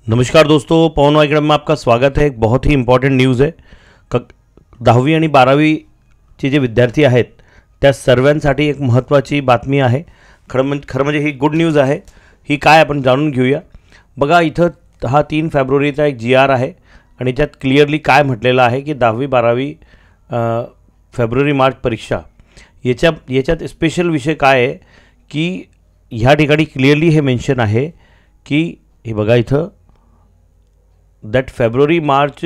नमस्कार दोस्तों, पवन अकॅडमी में आपका स्वागत है। एक बहुत ही इम्पॉर्टंट न्यूज़ है। 10वी आणि 12वीचे जे विद्यार्थी आहेत त्या सर्वांसाठी एक महत्त्वाची बातमी आहे। खरं म्हणजे ही गुड न्यूज़ आहे। ही काय आपण जाणून घेऊया। बघा, इथं हा 3 फेब्रुवारीचा एक GR आहे आणि त्यात क्लिअरली काय म्हटलेलं आहे की 10वी 12वी फेब्रुवारी मार्च परीक्षा याच्यात स्पेशल विषय काय आहे की ह्या ठिकाणी क्लिअरली हे मेन्शन आहे की हे बघा इथं दॅट फेब्रुवारी मार्च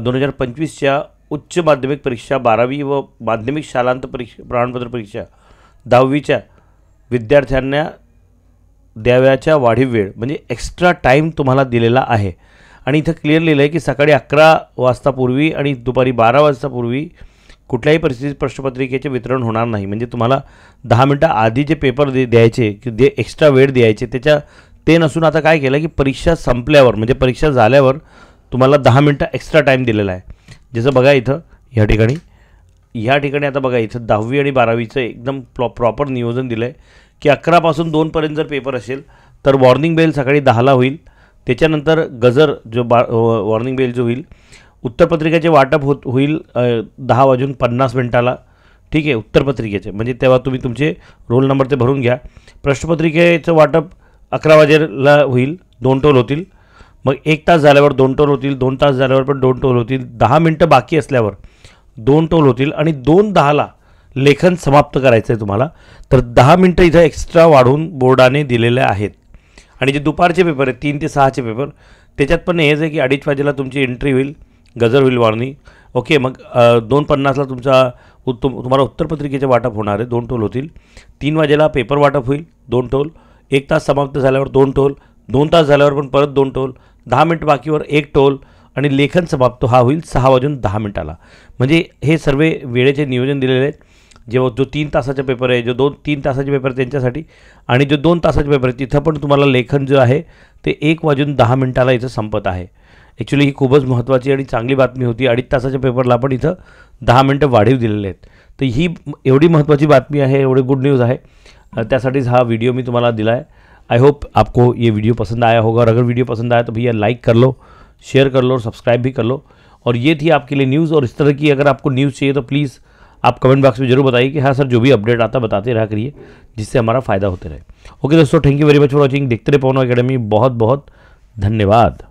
2025च्या उच्च माध्यमिक परीक्षा 12वी व माध्यमिक शालांत परीक्षा प्रमाणपत्र परीक्षा 10वीच्या विद्यार्थ्यांना द्याव्याच्या वाढीव वेळ म्हणजे एक्स्ट्रा टाईम तुम्हाला दिलेला आहे। आणि इथं क्लिअर लिहिलं आहे की सकाळी 11 वाजतापूर्वी आणि दुपारी 12 वाजतापूर्वी कुठल्याही परिस्थितीत प्रश्नपत्रिकेचे वितरण होणार नाही। म्हणजे तुम्हाला 10 मिनटं आधी जे पेपर द्यायचे की एक्स्ट्रा वेळ द्यायचे ते नसून आता काय केलं की परीक्षा संपल्यावर म्हणजे परीक्षा झाल्यावर तुम्हाला 10 मिनटं एक्स्ट्रा टाईम दिलेला आहे। जसं बघा इथं ह्या ठिकाणी आता बघा इथं 10वी आणि 12वीचं एकदम प्रॉपर नियोजन दिलं आहे की 11 पासून 2 पर्यंत जर पेपर असेल तर वॉर्निंग बेल सकाळी 10ला होईल। त्याच्यानंतर गजर जो वॉर्निंग बेल जो होईल, उत्तरपत्रिकेचे वाटप होईल 10:50 ठीक आहे। उत्तरपत्रिकेचे म्हणजे तेव्हा तुम्ही तुमचे रोल नंबर ते भरून घ्या। प्रश्नपत्रिकेचं वाटप 11 वाजेला होईल, 2 टोल होतील। मग 1 तास झाल्यावर 2 टोल होतील, 2 तास झाल्यावर पण 2 टोल होतील, 10 मिनटं बाकी असल्यावर 2 टोल होतील आणि 2:10ला लेखन समाप्त करायचं आहे तुम्हाला। तर 10 मिनटं इथं एक्स्ट्रा वाढवून बोर्डाने दिलेले आहेत। आणि जे दुपारचे पेपर आहेत 3 ते 6चे पेपर त्याच्यात पण हेच आहे की 2:30 वाजेला तुमची एंट्री होईल, गजर होईल वॉर्निंग ओके। मग 2:50ला तुम्हाला उत्तरपत्रिकेचे वाटप होणार आहे, 2 टोल होतील। 3 वाजेला पेपर वाटप होईल, 2 टोल। 1 तास समाप्त झाल्यावर 2 टोल, 2 तास झाल्यावर पण परत 2 टोल, 10 मिनटं बाकीवर 1 टोल आणि लेखन समाप्त हा होईल 6:10 म्हणजे हे सर्व वेळेचे नियोजन दिलेले आहेत। जो 3 तासाचा पेपर आहे, जो 3 तासाचे पेपर त्यांच्यासाठी आणि जो 2 तासाचे पेपर आहे तिथं पण तुम्हाला लेखन जो आहे ते 1:10 इथं संपत आहे। ॲक्च्युली ही खूपच महत्त्वाची आणि चांगली बातमी होती। 2.5 तासाच्या पेपरला पण इथं 10 मिनटं वाढीव दिलेले आहेत। तर ही एवढी महत्त्वाची बातमी आहे, एवढी गुड न्यूज़ है। त्यासाठीच हा वीडियो मैं तुम्हारा दिला है। आई होप आपको ये वीडियो पसंद आया होगा और अगर वीडियो पसंद आया तो भैया लाइक कर लो, शेयर कर लो और सब्सक्राइब भी कर लो। और ये थी आपके लिए न्यूज़। और इस तरह की अगर आपको न्यूज़ चाहिए तो प्लीज़ आप कमेंट बॉक्स में जरूर बताइए कि हाँ सर जो भी अपडेट आता बताते रहा करिए जिससे हमारा फ़ायदा होते रहे। ओके दोस्तों, thank you very much for watching. देखते रहे पवन अकॅडमी। बहुत बहुत धन्यवाद।